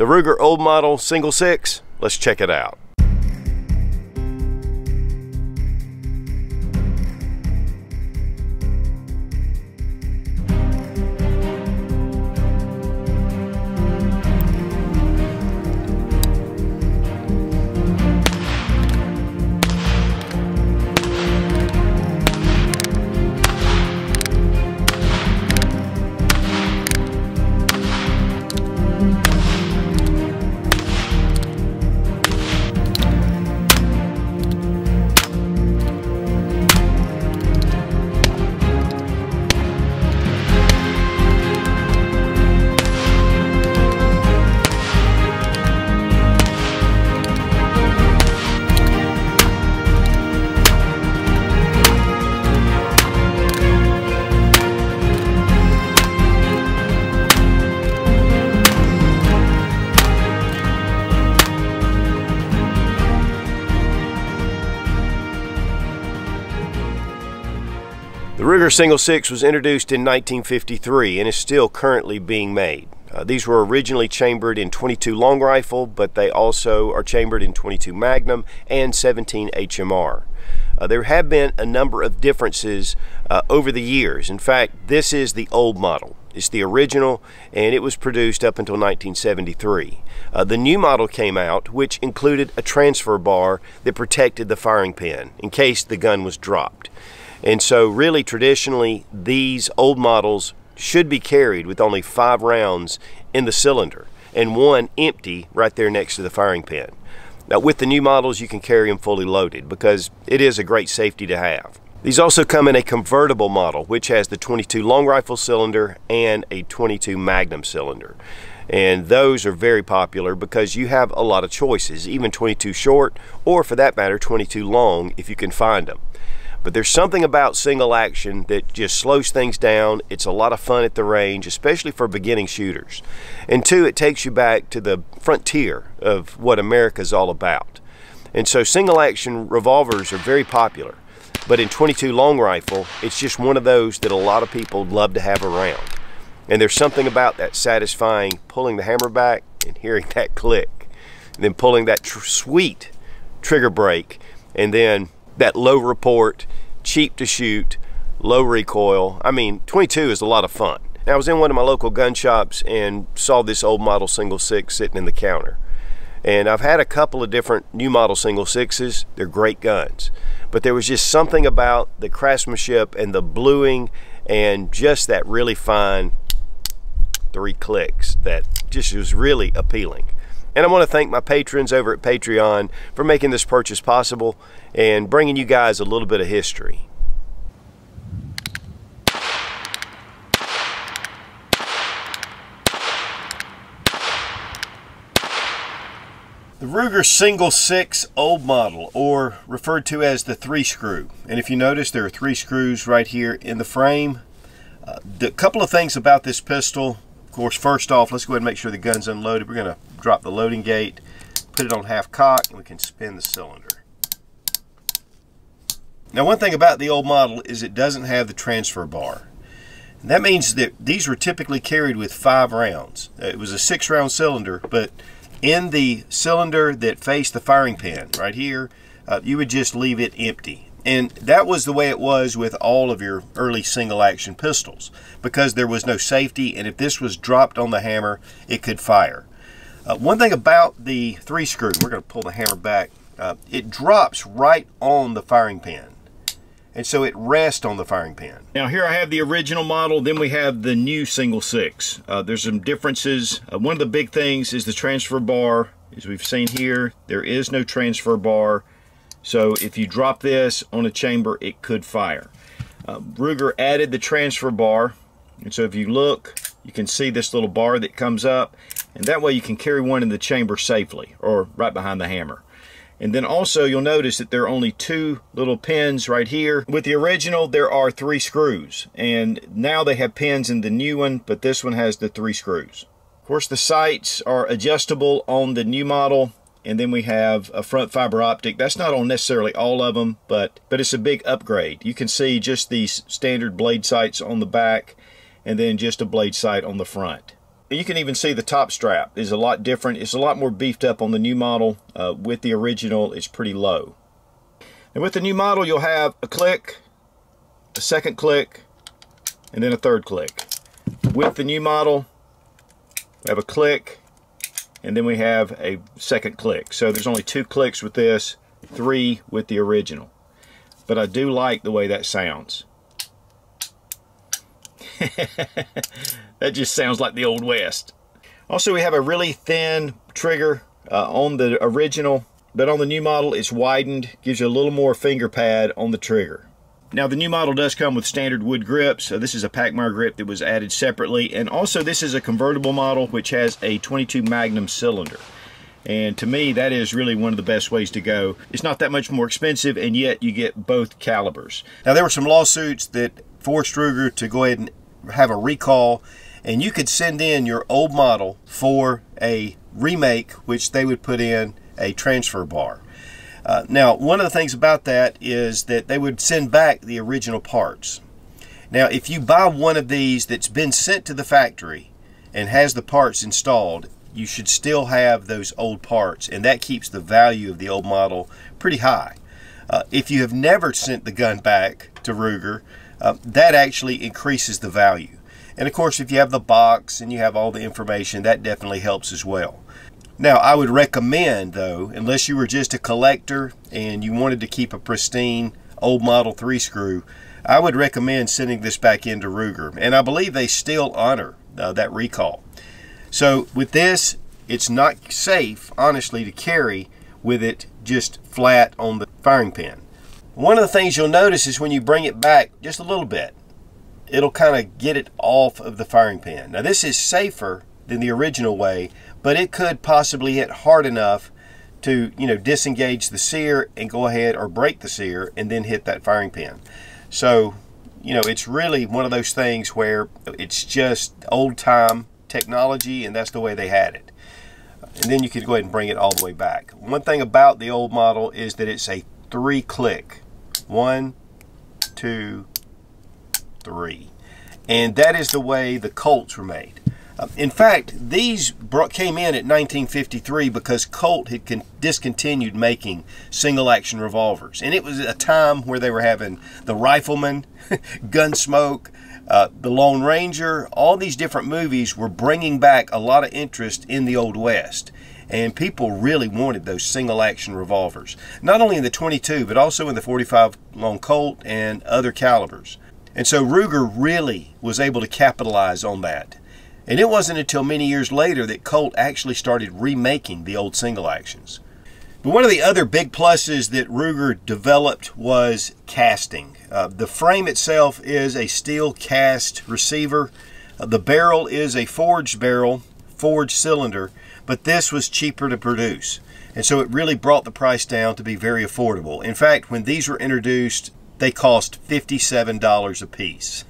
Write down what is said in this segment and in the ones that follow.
The Ruger old model single 6, let's check it out. The Ruger Single 6 was introduced in 1953 and is still currently being made. These were originally chambered in 22 long rifle, but they also are chambered in 22 Magnum and 17 HMR. There have been a number of differences over the years. In fact, this is the old model. It's the original, and it was produced up until 1973. The new model came out, which included a transfer bar that protected the firing pin in case the gun was dropped. And so really traditionally these old models should be carried with only 5 rounds in the cylinder and 1 empty right there next to the firing pin. Now with the new models you can carry them fully loaded because it is a great safety to have. These also come in a convertible model which has the 22 long rifle cylinder and a 22 Magnum cylinder. And those are very popular because you have a lot of choices, even 22 short or for that matter 22 long if you can find them. But there's something about single action that just slows things down. It's a lot of fun at the range, especially for beginning shooters. And 2, it takes you back to the frontier of what America's all about. And so single action revolvers are very popular. But in 22 long rifle, it's just one of those that a lot of people love to have around. And there's something about that satisfying pulling the hammer back and hearing that click. And then pulling that sweet trigger brake and then that low report, cheap to shoot, low recoil. I mean, 22 is a lot of fun. Now, I was in one of my local gun shops and saw this old model single 6 sitting in the counter. And I've had a couple of different new model single 6s. They're great guns. But there was just something about the craftsmanship and the bluing and just that really fine 3 clicks that just was really appealing. And I want to thank my patrons over at Patreon for making this purchase possible and bringing you guys a little bit of history. The Ruger Single 6 old model, or referred to as the 3-screw. And if you notice, there are 3 screws right here in the frame. The couple of things about this pistol. Of course, first off, let's go ahead and make sure the gun's unloaded. We're going to drop the loading gate, put it on half cock, and we can spin the cylinder. Now, one thing about the old model is it doesn't have the transfer bar. And that means that these were typically carried with 5 rounds. It was a 6-round cylinder, but in the cylinder that faced the firing pin right here, you would just leave it empty. And that was the way it was with all of your early single action pistols because there was no safety, and if this was dropped on the hammer, it could fire. One thing about the 3-screw, we're going to pull the hammer back, it drops right on the firing pin. And so it rests on the firing pin. Now here I have the original model, then we have the new single 6. There's some differences. One of the big things is the transfer bar. As we've seen here, there is no transfer bar. So if you drop this on a chamber, it could fire. Ruger added the transfer bar. And so if you look, you can see this little bar that comes up. And that way you can carry one in the chamber safely, or right behind the hammer. And then also you'll notice that there are only 2 little pins right here. With the original, there are 3 screws. And now they have pins in the new one, but this one has the 3 screws. Of course, the sights are adjustable on the new model. And then we have a front fiber optic. That's not on necessarily all of them, but it's a big upgrade. You can see just these standard blade sights on the back and then just a blade sight on the front. You can even see the top strap is a lot different. It's a lot more beefed up on the new model. With the original, it's pretty low. And with the new model, you'll have a click, a second click, and then a third click. With the new model, we have a click, and then we have a second click. So there's only 2 clicks with this, 3 with the original. But I do like the way that sounds. That just sounds like the Old West. Also, we have a really thin trigger on the original, but on the new model it's widened, gives you a little more finger pad on the trigger. Now the new model does come with standard wood grips. This is a Pachmayr grip that was added separately, and also this is a convertible model which has a 22 Magnum cylinder. And to me, that is really one of the best ways to go. It's not that much more expensive, and yet you get both calibers. Now there were some lawsuits that forced Ruger to go ahead and have a recall, and you could send in your old model for a remake, which they would put in a transfer bar. Now, one of the things about that is that they would send back the original parts. Now, if you buy one of these that's been sent to the factory and has the parts installed, you should still have those old parts, and that keeps the value of the old model pretty high. If you have never sent the gun back to Ruger, that actually increases the value. And of course, if you have the box and you have all the information, that definitely helps as well. Now, I would recommend, though, unless you were just a collector and you wanted to keep a pristine old model 3-screw, I would recommend sending this back into Ruger. And I believe they still honor that recall. So with this, it's not safe, honestly, to carry with it just flat on the firing pin. One of the things you'll notice is when you bring it back just a little bit, it'll kind of get it off of the firing pin. Now this is safer than the original way, but it could possibly hit hard enough to, disengage the sear and go ahead or break the sear and then hit that firing pin. So, it's really one of those things where it's just old time technology, and that's the way they had it. And then you could go ahead and bring it all the way back. One thing about the old model is that it's a 3-click. 1, 2, 3. And that is the way the Colts were made. In fact, these came in at 1953 because Colt had discontinued making single-action revolvers. And it was a time where they were having the Rifleman, Gunsmoke, the Lone Ranger. All these different movies were bringing back a lot of interest in the Old West. And people really wanted those single-action revolvers. Not only in the 22, but also in the 45 long Colt and other calibers. And so Ruger really was able to capitalize on that. And it wasn't until many years later that Colt actually started remaking the old single actions. But one of the other big pluses that Ruger developed was casting. The frame itself is a steel cast receiver. The barrel is a forged barrel, forged cylinder, but this was cheaper to produce. And so it really brought the price down to be very affordable. In fact, when these were introduced, they cost $57 a piece.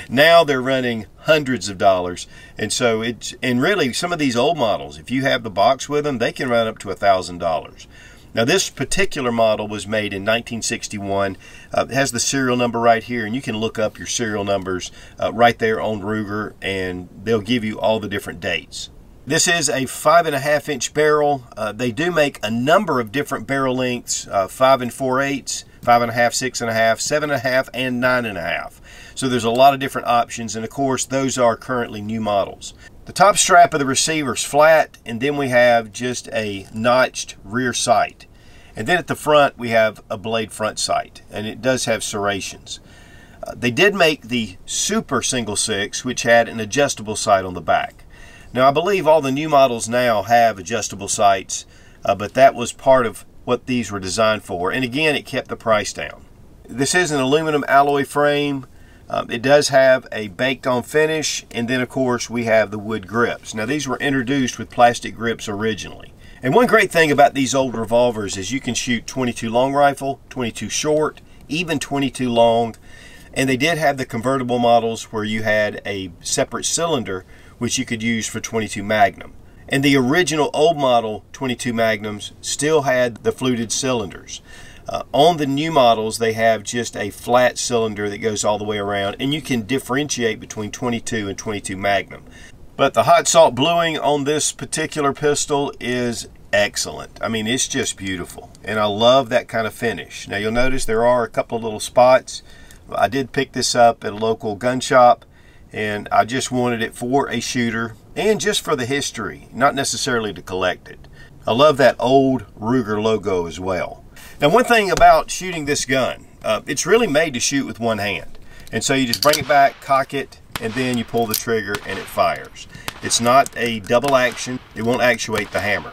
Now they're running hundreds of dollars, and so really some of these old models, if you have the box with them, they can run up to $1,000. Now this particular model was made in 1961. It has the serial number right here, and you can look up your serial numbers right there on Ruger, and they'll give you all the different dates. This is a 5.5-inch barrel. They do make a number of different barrel lengths, 5 4/8, 5.5, 6.5, 7.5, and 9.5. So there's a lot of different options, and of course those are currently new models. The top strap of the receiver is flat, and then we have just a notched rear sight. And then at the front we have a blade front sight, and it does have serrations. They did make the Super Single 6, which had an adjustable sight on the back. Now I believe all the new models now have adjustable sights, but that was part of what these were designed for, and again it kept the price down. This is an aluminum alloy frame. It does have a baked on finish, and then of course we have the wood grips. Now these were introduced with plastic grips originally. And one great thing about these old revolvers is you can shoot 22 long rifle, 22 short, even 22 long, and they did have the convertible models where you had a separate cylinder which you could use for 22 Magnum. And the original old model 22 Magnums still had the fluted cylinders. On the new models, they have just a flat cylinder that goes all the way around, and you can differentiate between 22 and 22 Magnum. But the hot salt bluing on this particular pistol is excellent. I mean, it's just beautiful, and I love that kind of finish. Now you'll notice there are a couple of little spots. I did pick this up at a local gun shop, and I just wanted it for a shooter and just for the history, not necessarily to collect it. I love that old Ruger logo as well. Now, one thing about shooting this gun, it's really made to shoot with one hand. And so you just bring it back, cock it, and then you pull the trigger and it fires. It's not a double action. It won't actuate the hammer.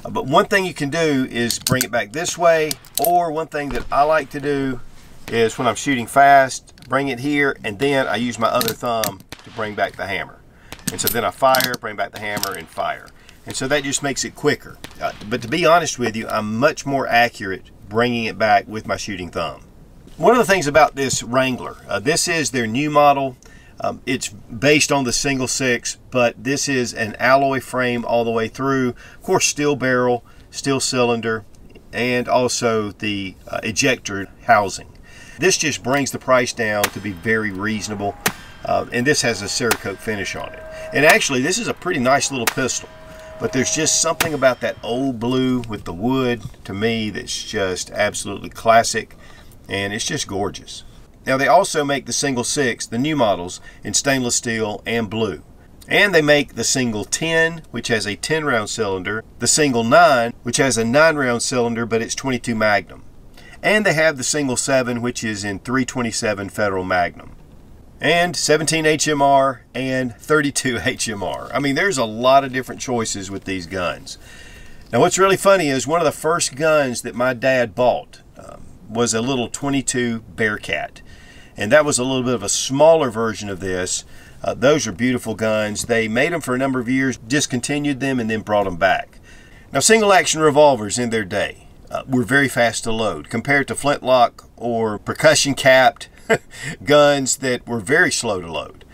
But one thing you can do is bring it back this way, or one thing that I like to do is when I'm shooting fast, bring it here, and then I use my other thumb to bring back the hammer. And so then I fire, bring back the hammer, and fire. And so that just makes it quicker. But to be honest with you, I'm much more accurate bringing it back with my shooting thumb. One of the things about this Wrangler, this is their new model. It's based on the single six, but this is an alloy frame all the way through. Of course, steel barrel, steel cylinder, and also the ejector housing. This just brings the price down to be very reasonable. And this has a Cerakote finish on it. And actually, this is a pretty nice little pistol. But there's just something about that old blue with the wood, to me, that's just absolutely classic. And it's just gorgeous. Now, they also make the single six, the new models, in stainless steel and blue. And they make the single 10, which has a 10-round cylinder, the single 9, which has a 9-round cylinder, but it's 22 Magnum. And they have the single 7, which is in 327 Federal Magnum. And 17 HMR and 32 HMR. I mean, there's a lot of different choices with these guns. Now, what's really funny is one of the first guns that my dad bought was a little 22 Bearcat. And that was a little bit of a smaller version of this. Those are beautiful guns. They made them for a number of years, discontinued them, and then brought them back. Now, single action revolvers in their day were very fast to load compared to flintlock or percussion capped guns that were very slow to load.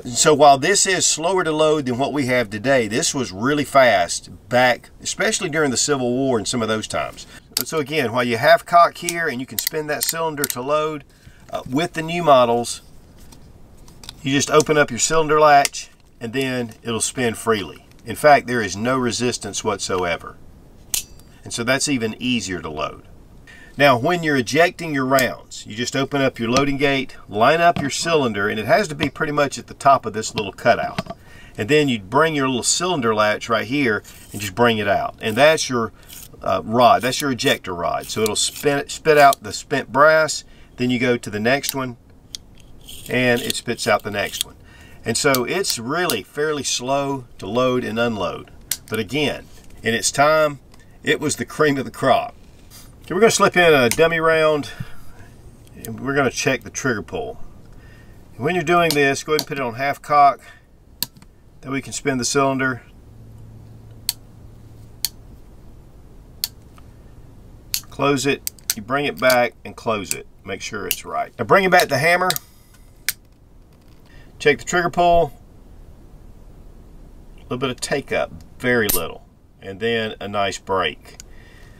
So while this is slower to load than what we have today, this was really fast back, especially during the Civil War and some of those times. So again, while you have cock here and you can spin that cylinder to load, with the new models, you just open up your cylinder latch and then it'll spin freely. In fact, there is no resistance whatsoever. And so that's even easier to load. Now, when you're ejecting your rounds, you just open up your loading gate, line up your cylinder, and it has to be pretty much at the top of this little cutout. And then you bring your little cylinder latch right here and just bring it out. And that's your rod, that's your ejector rod. So it'll spit out the spent brass, then you go to the next one, and it spits out the next one. And so it's really fairly slow to load and unload. But again, in its time, it was the cream of the crop. Okay, we're going to slip in a dummy round, and we're going to check the trigger pull. And when you're doing this, go ahead and put it on half cock, then we can spin the cylinder. Close it, you bring it back and close it. Make sure it's right. Now bringing back the hammer, check the trigger pull, a little bit of take up, very little, and then a nice break.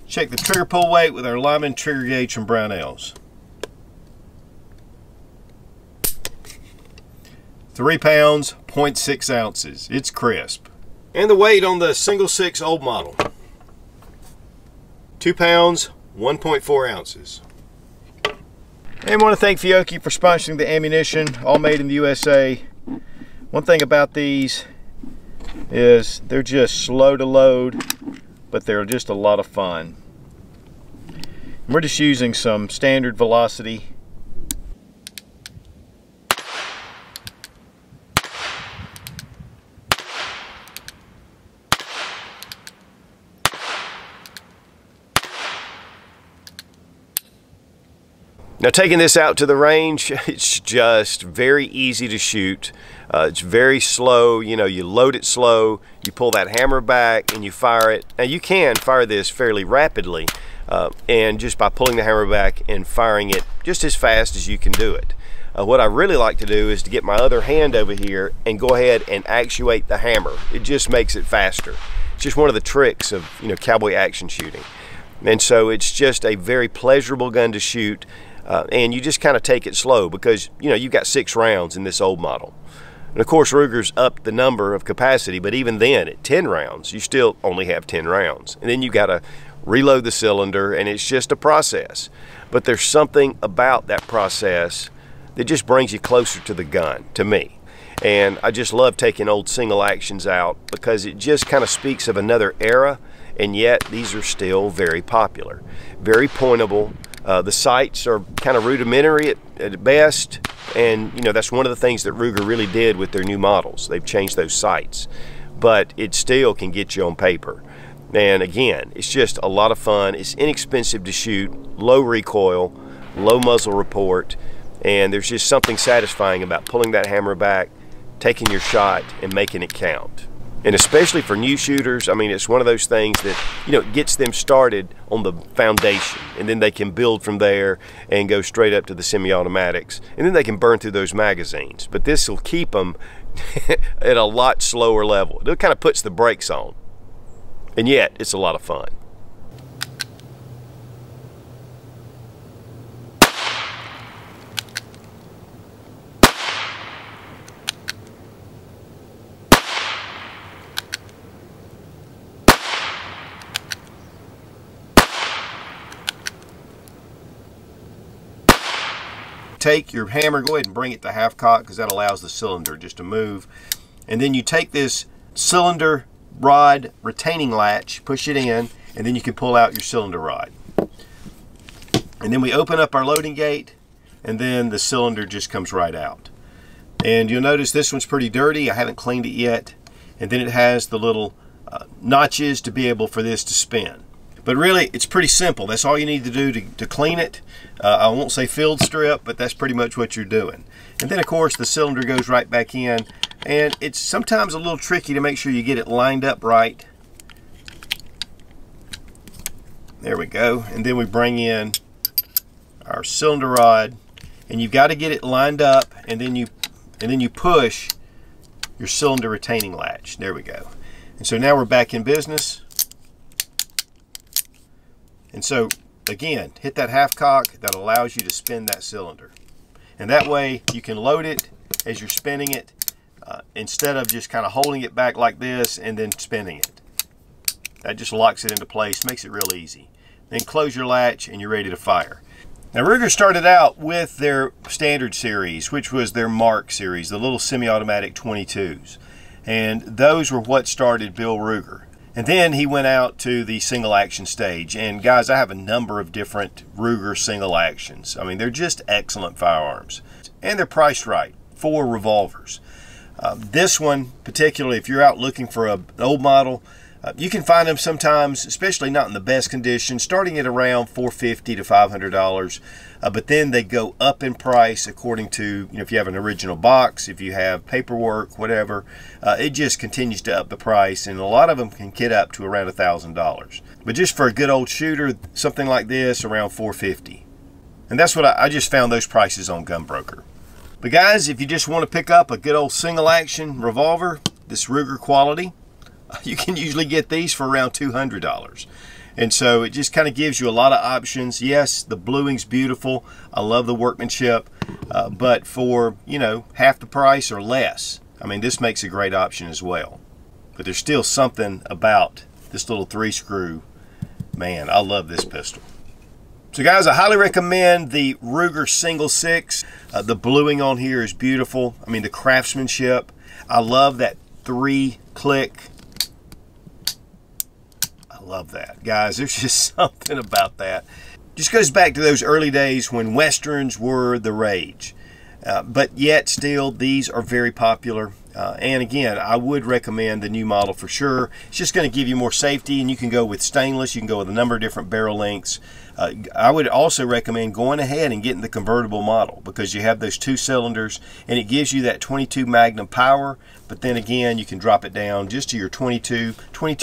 Check the trigger pull weight with our Lyman trigger gauge from Brownells. 3 pounds, 0.6 ounces. It's crisp. And the weight on the single 6 old model. 2 pounds, 1.4 ounces. And I want to thank Fiocchi for sponsoring the ammunition, all made in the USA. One thing about these is they're just slow to load, but they're just a lot of fun. We're just using some standard velocity. Now, taking this out to the range, it's just very easy to shoot. It's very slow. You know, you load it slow, you pull that hammer back and you fire it. Now, you can fire this fairly rapidly, and just by pulling the hammer back and firing it just as fast as you can do it. What I really like to do is to get my other hand over here and go ahead and actuate the hammer. It just makes it faster. It's just one of the tricks of, you know, cowboy action shooting. And so it's just a very pleasurable gun to shoot. And you just kind of take it slow because, you know, you've got 6 rounds in this old model. And of course, Ruger's upped the number of capacity, but even then, at 10 rounds, you still only have 10 rounds. And then you got to reload the cylinder, and it's just a process. But there's something about that process that just brings you closer to the gun, to me. And I just love taking old single actions out because it just kind of speaks of another era, and yet these are still very popular. Very pointable. The sights are kind of rudimentary at best, and you know, that's one of the things that Ruger really did with their new models. They've changed those sights, but it still can get you on paper. And again, it's just a lot of fun. It's inexpensive to shoot, low recoil, low muzzle report, and there's just something satisfying about pulling that hammer back, taking your shot, and making it count. And especially for new shooters, I mean, it's one of those things that, you know, gets them started on the foundation, and then they can build from there and go straight up to the semi-automatics, and then they can burn through those magazines. But this will keep them at a lot slower level. It kind of puts the brakes on, and yet it's a lot of fun. Take your hammer, go ahead and bring it to half cock because that allows the cylinder just to move. And then you take this cylinder rod retaining latch, push it in, and then you can pull out your cylinder rod. And then we open up our loading gate, and then the cylinder just comes right out. And you'll notice this one's pretty dirty. I haven't cleaned it yet. And then it has the little notches to be able for this to spin. But really, it's pretty simple. That's all you need to do to clean it. I won't say field strip, but that's pretty much what you're doing. And then, of course, the cylinder goes right back in. And it's sometimes a little tricky to make sure you get it lined up right. There we go. And then we bring in our cylinder rod. And you've got to get it lined up, and then you push your cylinder retaining latch. There we go. And so now we're back in business. And so, again, hit that half cock. That allows you to spin that cylinder. And that way you can load it as you're spinning it instead of just kind of holding it back like this and then spinning it. That just locks it into place, makes it real easy. Then close your latch and you're ready to fire. Now, Ruger started out with their standard series, which was their Mark series, the little semi-automatic 22s. And those were what started Bill Ruger. And then he went out to the single action stage. And guys, I have a number of different Ruger single actions. I mean, they're just excellent firearms. And they're priced right for revolvers. This one, particularly if you're out looking for an old model, you can find them sometimes, especially not in the best condition, starting at around $450 to $500. But then they go up in price according to, you know, if you have an original box, if you have paperwork, whatever. It just continues to up the price, and a lot of them can get up to around $1,000. But just for a good old shooter, something like this, around $450. And that's what I just found those prices on Gunbroker. But guys, if you just want to pick up a good old single action revolver, this Ruger quality, you can usually get these for around $200. And so it just kind of gives you a lot of options. Yes, the bluing's beautiful. I love the workmanship. But for, you know, half the price or less, I mean, this makes a great option as well. But there's still something about this little 3-screw. Man, I love this pistol. So guys, I highly recommend the Ruger Single 6. The bluing on here is beautiful. I mean, the craftsmanship. I love that 3-click. I love that. Guys, there's just something about that. Just goes back to those early days when Westerns were the rage. But yet still, these are very popular. And again, I would recommend the new model for sure. It's just going to give you more safety, and you can go with stainless. You can go with a number of different barrel lengths. I would also recommend going ahead and getting the convertible model because you have those 2 cylinders, and it gives you that 22 Magnum power. But then again, you can drop it down just to your 22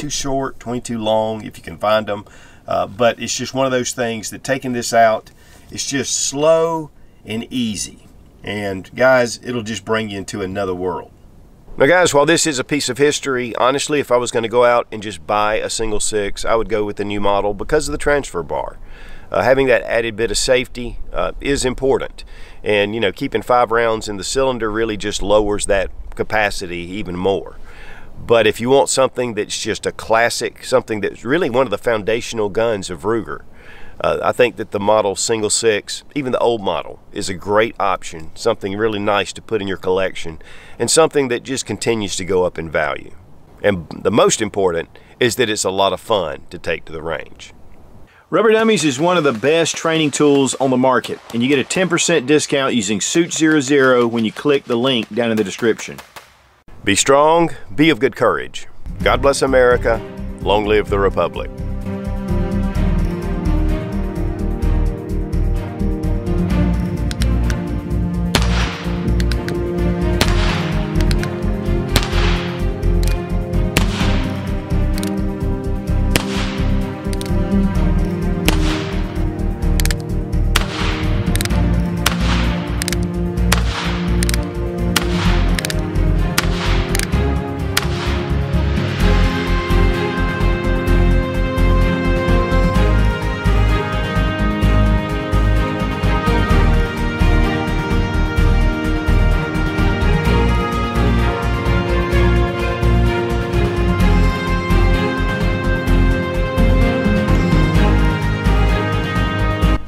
short, 22 long if you can find them. But it's just one of those things that taking this out, it's just slow and easy. And guys, it'll just bring you into another world. Now guys, while this is a piece of history, honestly, if I was going to go out and just buy a single 6, I would go with the new model because of the transfer bar. Having that added bit of safety is important. And, you know, keeping 5 rounds in the cylinder really just lowers that capacity even more. But if you want something that's just a classic, something that's really one of the foundational guns of Ruger, I think that the model single six, even the old model, is a great option, something really nice to put in your collection, and something that just continues to go up in value. And the most important is that it's a lot of fun to take to the range. Rubber Dummies is one of the best training tools on the market, and you get a 10% discount using Sootch00 when you click the link down in the description. Be strong, be of good courage. God bless America. Long live the Republic.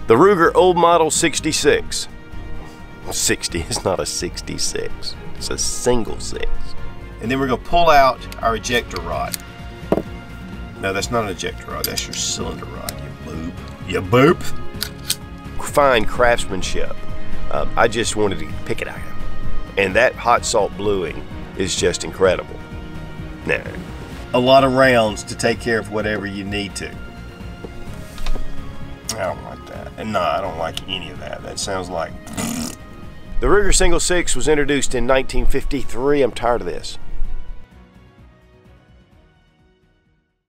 The Ruger Old Model 66. 60 is not a 66. It's a single six. And then we're going to pull out our ejector rod. No, that's not an ejector rod. That's your cylinder rod, you boop. You boop. Fine craftsmanship. I just wanted to pick it out. And that hot salt bluing is just incredible. Now, a lot of rounds to take care of whatever you need to. I don't like that. And no, I don't like any of that. That sounds like... The Ruger Single Six was introduced in 1953. I'm tired of this.